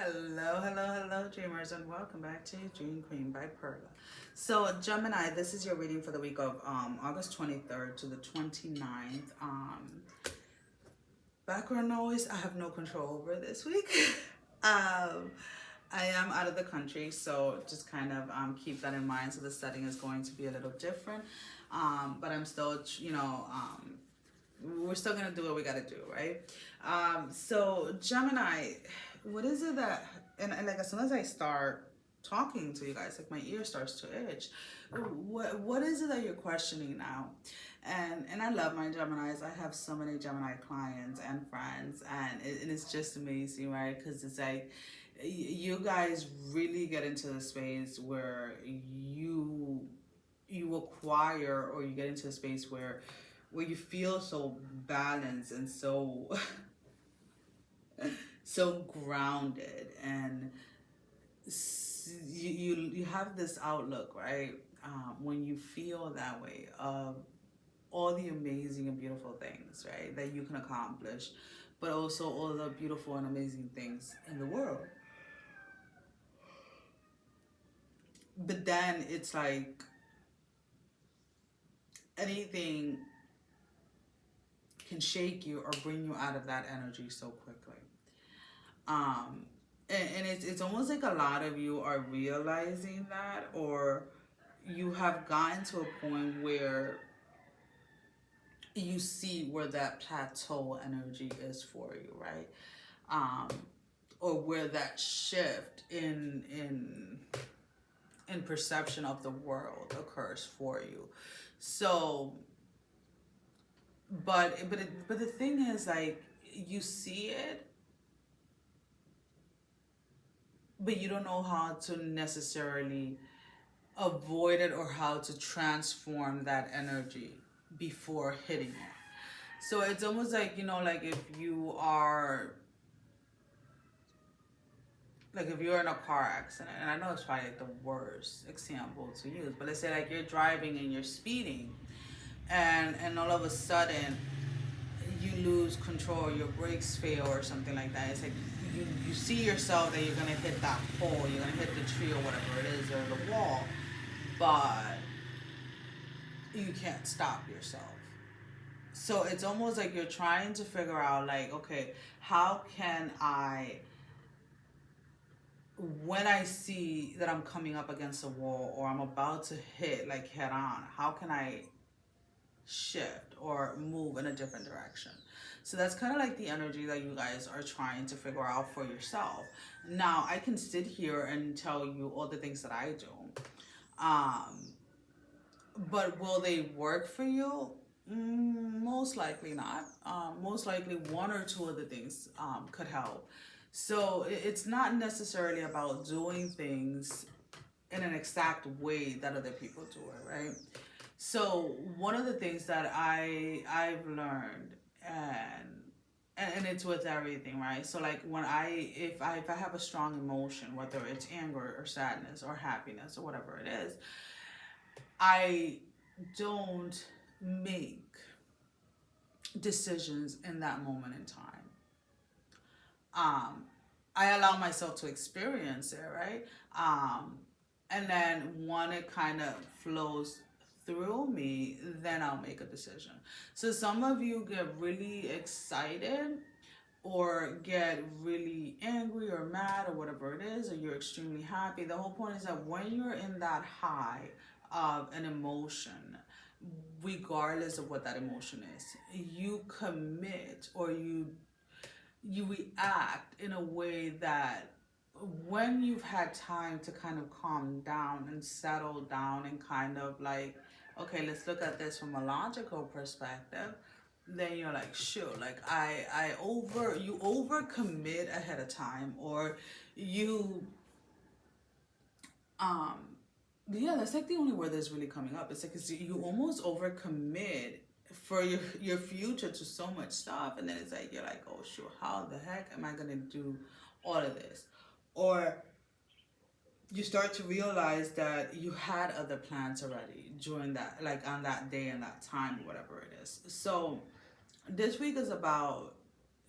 Hello, dreamers, and welcome back to Dream Queen by Perla. So, Gemini, this is your reading for the week of August 23rd to the 29th. Background noise, I have no control over this week. I am out of the country, so just kind of keep that in mind. So the setting is going to be a little different, but I'm still, we're still gonna do what we gotta do, right? So Gemini, what is it that, and like as soon as I start talking to you guys, like my ear starts to itch. What is it that you're questioning now? And I love my Geminis. I have so many Gemini clients and friends, and it's just amazing, right? Because it's like you guys really get into the space where you acquire, or you get into a space where you feel so balanced and so so grounded, and you have this outlook, right? When you feel that way of all the amazing and beautiful things, right, that you can accomplish, but also all the beautiful and amazing things in the world. But then it's like anything can shake you or bring you out of that energy so quickly. And it's almost like a lot of you are realizing that, or you have gotten to a point where you see where that plateau energy is for you, right? Or where that shift in perception of the world occurs for you. So, but the thing is, like, you see it, but you don't know how to necessarily avoid it or how to transform that energy before hitting it. So it's almost like, like if you are, like if you're in a car accident, and I know it's probably like the worst example to use, but let's say like you're driving and you're speeding, and all of a sudden you lose control, your brakes fail or something like that. It's like you see yourself that you're gonna hit that pole, you're gonna hit the tree or whatever it is, or the wall, but you can't stop yourself. So it's almost like you're trying to figure out, like, okay, how can I, when I see that I'm coming up against a wall or I'm about to hit like head on, how can I shift or move in a different direction? So that's kind of like the energy that you guys are trying to figure out for yourself. Now, I can sit here and tell you all the things that I do, but will they work for you? Most likely not. Most likely one or two of the things could help. So it's not necessarily about doing things in an exact way that other people do it, right? So one of the things that I've learned, and it's with everything, right? So like when if I have a strong emotion, whether it's anger or sadness or happiness or whatever it is, I don't make decisions in that moment in time. I allow myself to experience it, right? And then when it kind of flows through me, then I'll make a decision. So some of you get really excited or get really angry or mad or whatever it is, or you're extremely happy. The whole point is that when you're in that high of an emotion, regardless of what that emotion is, you commit, or you react in a way that when you've had time to kind of calm down and settle down and kind of like, okay, let's look at this from a logical perspective, then you're like, sure, like you overcommit ahead of time, or you yeah, that's like the only word that's really coming up. It's like you almost overcommit for your future to so much stuff, and then it's like you're like, oh sure, how the heck am I gonna do all of this? Or you start to realize that you had other plans already during that, like on that day and that time, whatever it is. So this week is about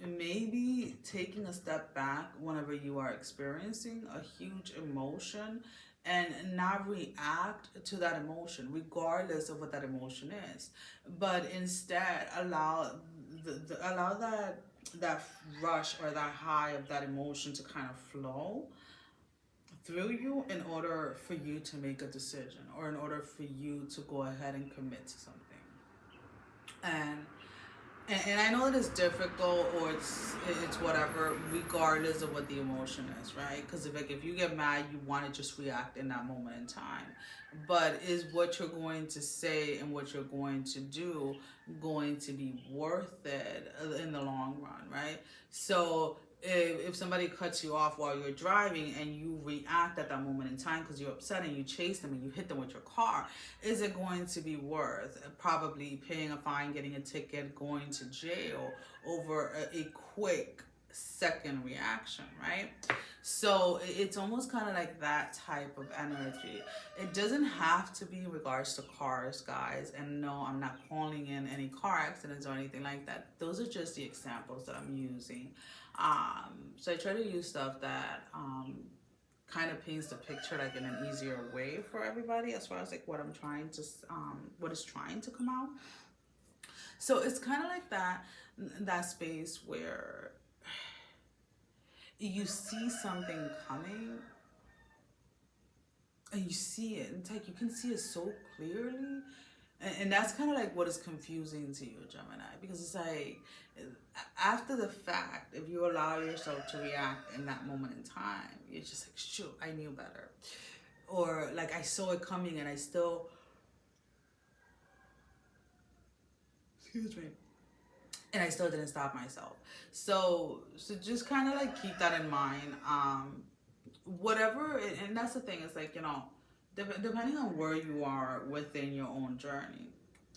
maybe taking a step back whenever you are experiencing a huge emotion and not react to that emotion regardless of what that emotion is, but instead allow allow that rush or that high of that emotion to kind of flow through you in order for you to make a decision or in order for you to go ahead and commit to something. And and I know it is difficult, or it's whatever, regardless of what the emotion is, right? Because if you get mad, you want to just react in that moment in time. But is what you're going to say and what you're going to do going to be worth it in the long run, right? So if somebody cuts you off while you're driving and you react at that moment in time because you're upset and you chase them and you hit them with your car, is it going to be worth probably paying a fine, getting a ticket, going to jail over a quick second reaction, right? So it's almost kind of like that type of energy. It doesn't have to be in regards to cars, guys. And no, I'm not calling in any car accidents or anything like that. Those are just the examples that I'm using. So I try to use stuff that kind of paints the picture like in an easier way for everybody as far as like what I'm trying to what is trying to come out. So it's kind of like that space where you see something coming and you see it, and it's like you can see it so clearly, and that's kind of like what is confusing to you, Gemini, because it's like after the fact, if you allow yourself to react in that moment in time, you're just like, shoot, I knew better, or like I saw it coming and I still, excuse me, and I still didn't stop myself. So just kind of like keep that in mind. Whatever, and that's the thing, is like, you know, depending on where you are within your own journey,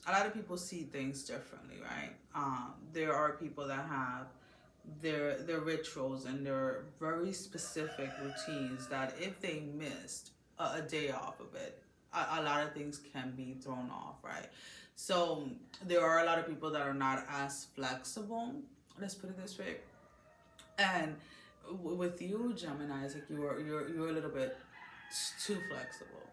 a lot of people see things differently, right? There are people that have their rituals and their very specific routines that if they missed a day off of it, a lot of things can be thrown off, right? So there are a lot of people that are not as flexible, let's put it this way. And with you, Gemini, it's like you're a little bit too flexible.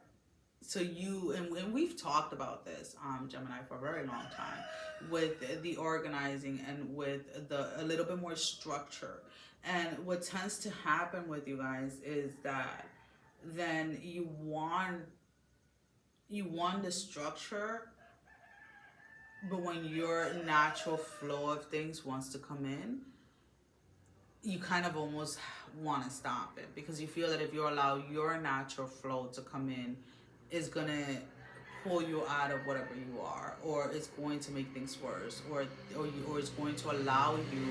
So you, and we've talked about this, Gemini, for a very long time, with the organizing and with a little bit more structure. And what tends to happen with you guys is that then you want the structure, but when your natural flow of things wants to come in, you kind of almost want to stop it, because you feel that if you allow your natural flow to come in, it's gonna pull you out of whatever you are, or it's going to make things worse, or it's going to allow you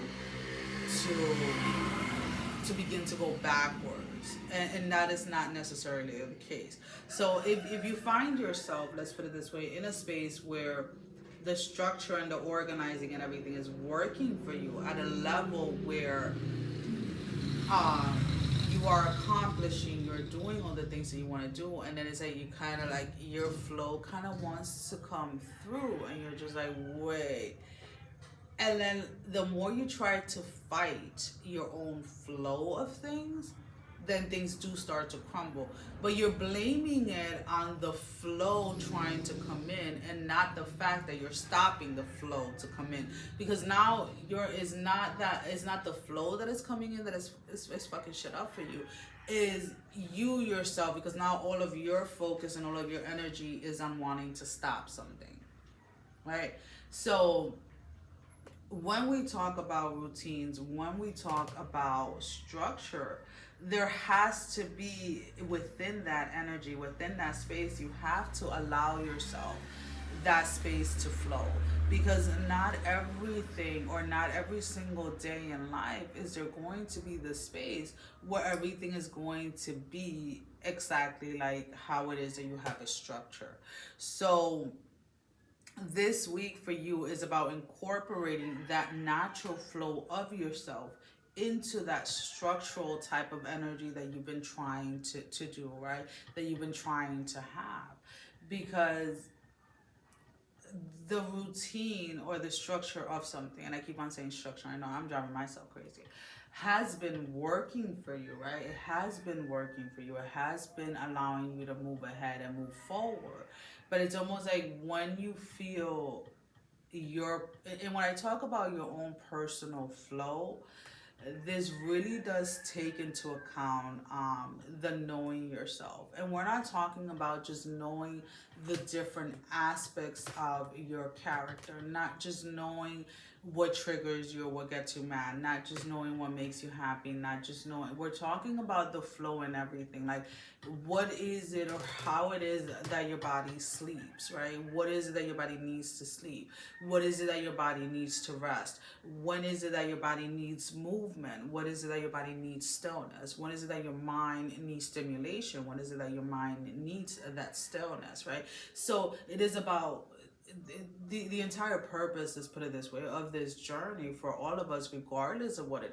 to begin to go backwards, and that is not necessarily the case. So if you find yourself, let's put it this way, in a space where the structure and the organizing and everything is working for you at a level where you are accomplishing, you're doing all the things that you want to do, and then it's like you kind of like your flow kind of wants to come through, and you're just like, wait. And then the more you try to fight your own flow of things, then things do start to crumble. But you're blaming it on the flow trying to come in, and not the fact that you're stopping the flow to come in. Because now it's not the flow that is coming in that is fucking shit up for you. Is you yourself, because now all of your focus and all of your energy is on wanting to stop something. Right? So when we talk about routines, when we talk about structure, there has to be, within that energy, within that space, you have to allow yourself that space to flow, because not everything, or not every single day in life is there going to be the space where everything is going to be exactly like how it is that you have a structure. So this week for you is about incorporating that natural flow of yourself into that structural type of energy that you've been trying to do, right? That you've been trying to have. Because the routine or the structure of something, and I keep on saying structure, I know I'm driving myself crazy, has been working for you, right? It has been working for you. It has been allowing you to move ahead and move forward. But it's almost like when you feel your, and when I talk about your own personal flow, this really does take into account the knowing yourself. And we're not talking about just knowing the different aspects of your character, not just knowing what triggers you or what gets you mad, not just knowing what makes you happy, not just knowing. We're talking about the flow and everything. Like, what is it or how it is that your body sleeps, right? What is it that your body needs to sleep? What is it that your body needs to rest? When is it that your body needs movement? What is it that your body needs stillness? When is it that your mind needs stimulation? When is it that your mind needs that stillness, right? So it is about the entire purpose, let's put it this way, of this journey for all of us, regardless of what it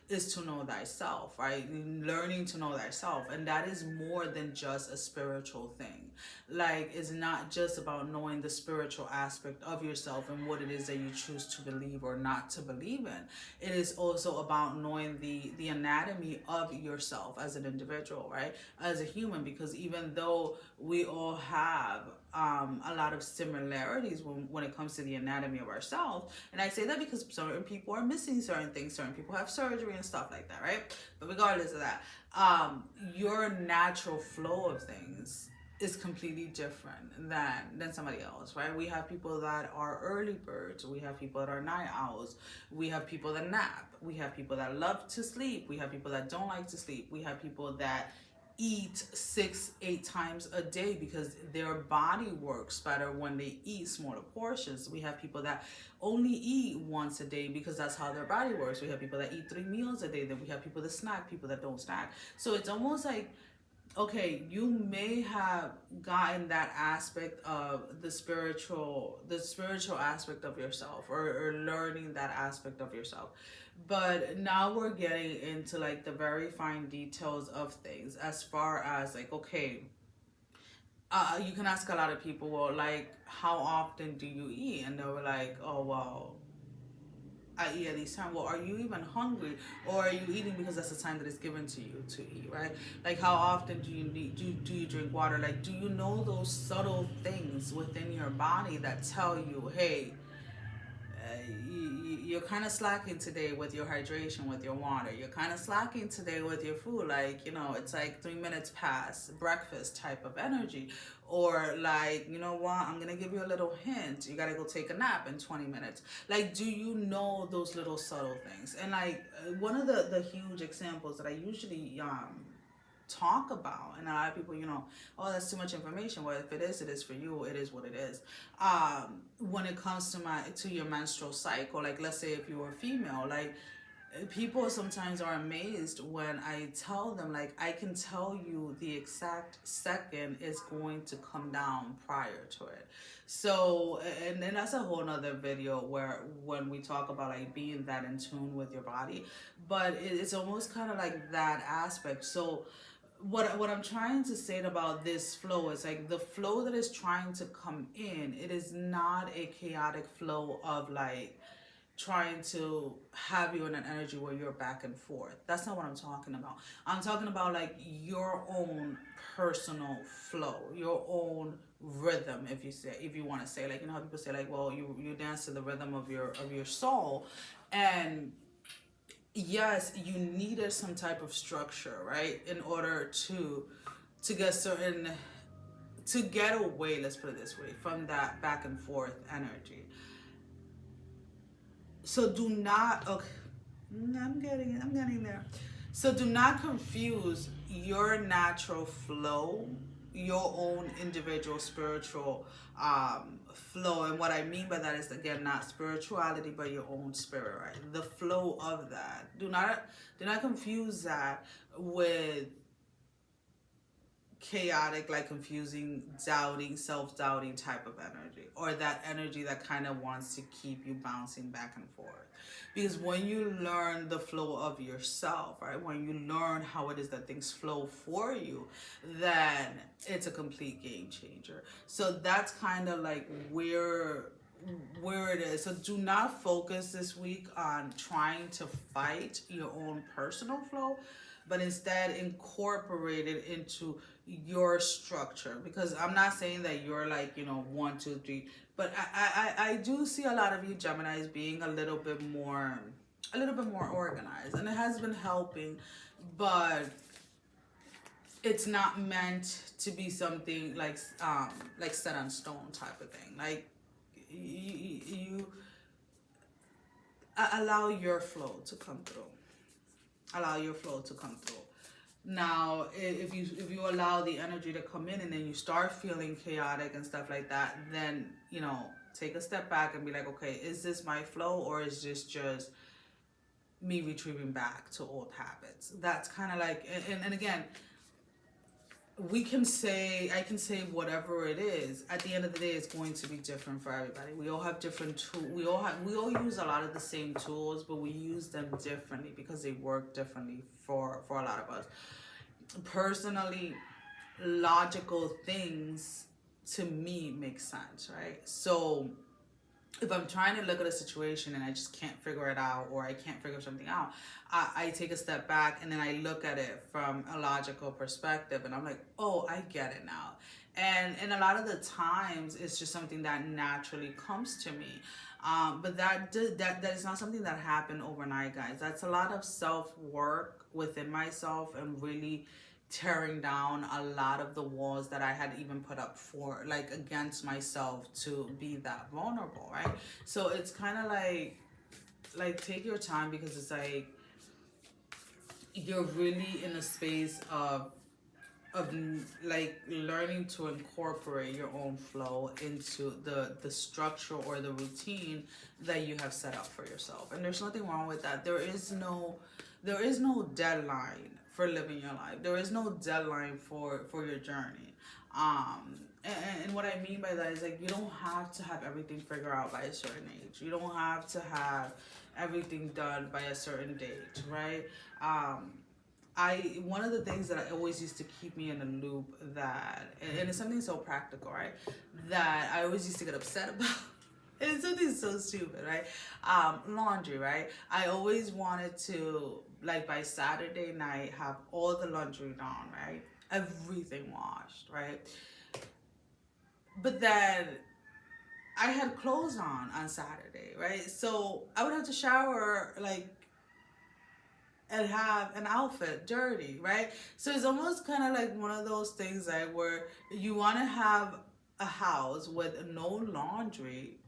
is to know thyself, right? Learning to know thyself. And that is more than just a spiritual thing. Like, it's not just about knowing the spiritual aspect of yourself and what it is that you choose to believe or not to believe in. It is also about knowing the anatomy of yourself as an individual, right? As a human, because even though we all have a lot of similarities when it comes to the anatomy of ourselves. And I say that because certain people are missing certain things, certain people have surgery and stuff like that, right? But regardless of that, your natural flow of things is completely different than somebody else, right? We have people that are early birds, we have people that are night owls, we have people that nap, we have people that love to sleep, we have people that don't like to sleep, we have people that eat 6-8 times a day because their body works better when they eat smaller portions. We have people that only eat once a day because that's how their body works. We have people that eat 3 meals a day. Then we have people that snack, people that don't snack. So it's almost like, okay, you may have gotten that aspect of the spiritual aspect of yourself, or learning that aspect of yourself. But now we're getting into like the very fine details of things, as far as like, okay, you can ask a lot of people, well, like, how often do you eat? And they were like, oh, well, I eat at these times. Well, are you even hungry, or are you eating because that's the time that is given to you to eat, right? Like, how often do you need do you drink water? Like, do you know those subtle things within your body that tell you, hey, you're kind of slacking today with your hydration, with your water. You're kind of slacking today with your food. Like, it's like 3 minutes past breakfast type of energy. Or like, you know what, I'm going to give you a little hint. You got to go take a nap in 20 minutes. Like, do you know those little subtle things? And like, one of the huge examples that I usually talk about, and a lot of people, oh, that's too much information. Well, if it is for you. It is what it is. When it comes to your menstrual cycle, like, let's say if you were female, like, people sometimes are amazed when I tell them, like, I can tell you the exact second it's going to come down prior to it. So, and then that's a whole nother video where when we talk about like being that in tune with your body, but it's almost kind of like that aspect. So what I'm trying to say about this flow is like the flow that is trying to come in, it is not a chaotic flow of like trying to have you in an energy where you're back and forth. That's not what I'm talking about. I'm talking about like your own personal flow, your own rhythm, if you want to say, like, how people say like, well, you dance to the rhythm of your soul. And yes, you needed some type of structure, right, in order to get certain, to get away, let's put it this way, from that back and forth energy. So do not, okay, I'm getting there. So do not confuse your natural flow, your own individual spiritual flow. And what I mean by that is, again, not spirituality, but your own spirit, right? The flow of that. Do not confuse that with chaotic, like confusing, doubting, self-doubting type of energy, or that energy that kind of wants to keep you bouncing back and forth. Because when you learn the flow of yourself, right, when you learn how it is that things flow for you, then it's a complete game changer. So that's kind of like where it is. So do not focus this week on trying to fight your own personal flow, but instead incorporate it into your structure. Because I'm not saying that you're like, you know, 1, 2, 3, but I do see a lot of you Geminis being a little bit more organized, and it has been helping, but it's not meant to be something like set on stone type of thing. Like you allow your flow to come through. Allow your flow to come through. Now, if you allow the energy to come in and then you start feeling chaotic and stuff like that, then, you know, take a step back and be like, okay, is this my flow, or is this just me retrieving back to old habits? That's kind of like, and again, I can say whatever it is. At the end of the day, it's going to be different for everybody. We all have different tools. We all use a lot of the same tools, but we use them differently because they work differently for a lot of us. Personally, logical things to me make sense, right? So if I'm trying to look at a situation and I just can't figure it out, or I can't figure something out, I take a step back and then I look at it from a logical perspective, and I'm like, oh, I get it now. And a lot of the times it's just something that naturally comes to me. But that is not something that happened overnight, guys. That's a lot of self-work within myself, and really tearing down a lot of the walls that I had even put up for, like, against myself to be that vulnerable, right? So it's kind of like take your time, because it's like you're really in a space of like learning to incorporate your own flow into the structure or the routine that you have set up for yourself. And there's nothing wrong with that. There is no deadline for living your life. There is no deadline for your journey. And what I mean by that is, like, you don't have to have everything figured out by a certain age. You don't have to have everything done by a certain date, right? One of the things that I always used to keep me in a loop, that, and it's something so practical, right, that I always used to get upset about. And it's something so stupid, right? Laundry, right? I always wanted to, like, by Saturday night, have all the laundry done, right? Everything washed, right? But then I had clothes on Saturday, right? So I would have to shower, like, and have an outfit dirty, right? So it's almost kind of like one of those things, like, where you want to have a house with no laundry.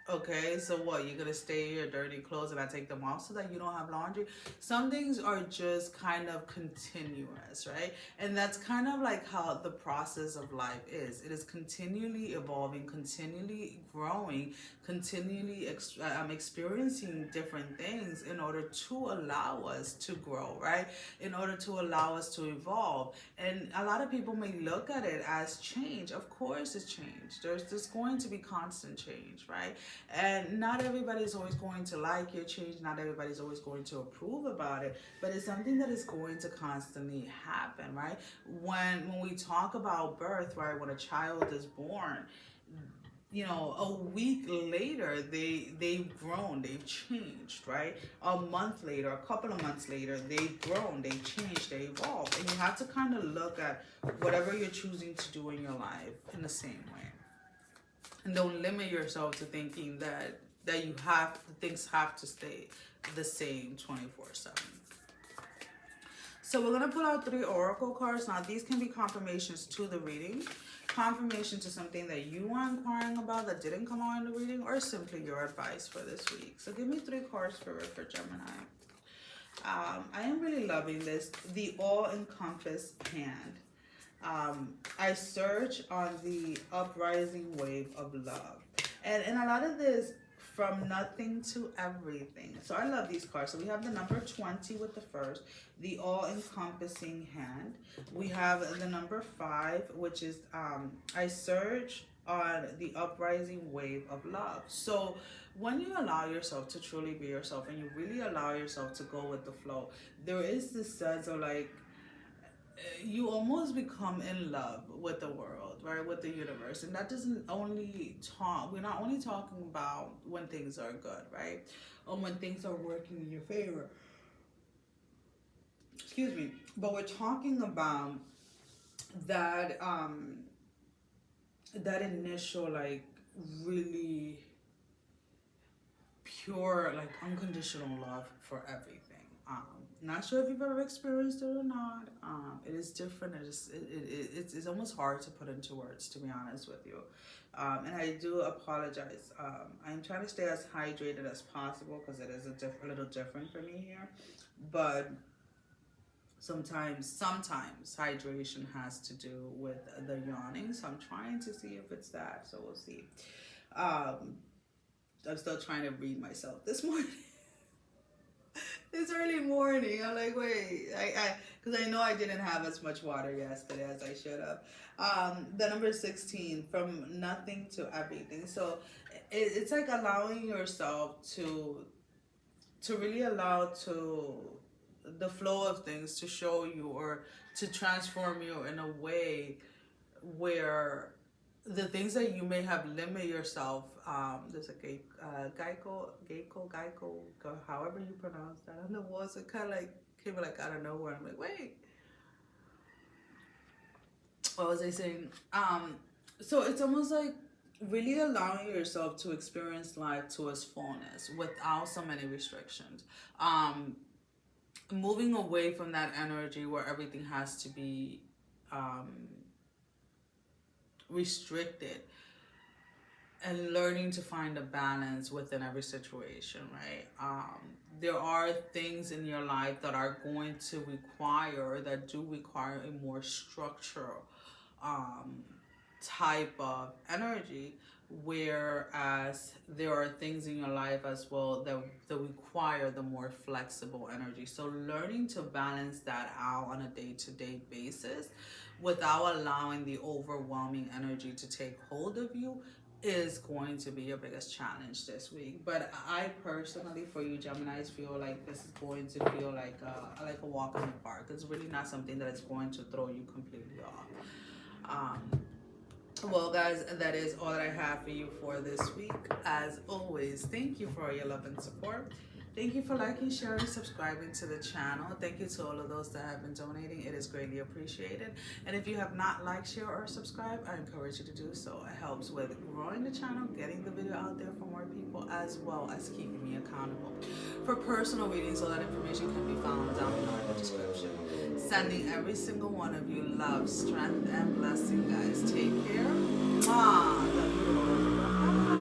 Okay, so what, you're gonna stay in your dirty clothes and I take them off so that you don't have laundry? Some things are just kind of continuous, right? And that's kind of like how the process of life is. It is continually evolving, continually growing, continually experiencing different things in order to allow us to grow, right? In order to allow us to evolve. And a lot of people may look at it as change. Of course it's change. There's going to be constant change, right? And not everybody's always going to like your change. Not everybody's always going to approve about it. But it's something that is going to constantly happen, right? When we talk about birth, right, when a child is born, you know, a week later, they've grown, they've changed, right? A month later, a couple of months later, they've grown, they've changed, they evolved. And you have to kind of look at whatever you're choosing to do in your life in the same way. And don't limit yourself to thinking that things have to stay the same 24/7. So we're going to pull out 3 oracle cards. Now, these can be confirmations to the reading, confirmation to something that you are inquiring about that didn't come out in the reading, or simply your advice for this week. So give me 3 cards for Gemini. I am really loving this. The all-encompassed hand. I search on the uprising wave of love. And a lot of this from nothing to everything. So I love these cards. So we have the number 20 with the first, the all-encompassing hand. We have the number 5, which is I surge on the uprising wave of love. So when you allow yourself to truly be yourself and you really allow yourself to go with the flow, there is this sense of like, you almost become in love with the world, right, with the universe. And that doesn't only talk, we're not only talking about when things are good, right, or when things are working in your favor, excuse me, but we're talking about that that initial, like, really pure, like, unconditional love for everything. Not sure if you've ever experienced it or not. It is different. It's almost hard to put into words, to be honest with you. And I do apologize. I'm trying to stay as hydrated as possible because it is a little different for me here. But sometimes hydration has to do with the yawning. So I'm trying to see if it's that. So we'll see. I'm still trying to read myself this morning. It's early morning. I'm like, wait, because I know I didn't have as much water yesterday as I should have. The number 16, from nothing to everything. So it's like allowing yourself to really allow to the flow of things to show you or to transform you in a way where the things that you may have limited yourself, there's a Geico, however you pronounce that, on the walls, it kind of like came like out of nowhere. I'm like, wait, what was I saying? So it's almost like really allowing yourself to experience life to its fullness without so many restrictions. Moving away from that energy where everything has to be restricted, and learning to find a balance within every situation, right? There are things in your life that are going to require, that do require a more structural type of energy, whereas there are things in your life as well that require the more flexible energy. So learning to balance that out on a day-to-day basis without allowing the overwhelming energy to take hold of you is going to be your biggest challenge this week. But I personally, for you Geminis, feel like this is going to feel like a walk in the park. It's really not something that is going to throw you completely off. Well, guys, that is all that I have for you for this week. As always, thank you for your love and support. Thank you for liking, sharing, subscribing to the channel. Thank you to all of those that have been donating. It is greatly appreciated. And if you have not liked, share, or subscribed, I encourage you to do so. It helps with growing the channel, getting the video out there for more people, as well as keeping me accountable. For personal readings, all that information can be found down below in the description. Sending every single one of you love, strength, and blessing, guys. Take care. Mwah.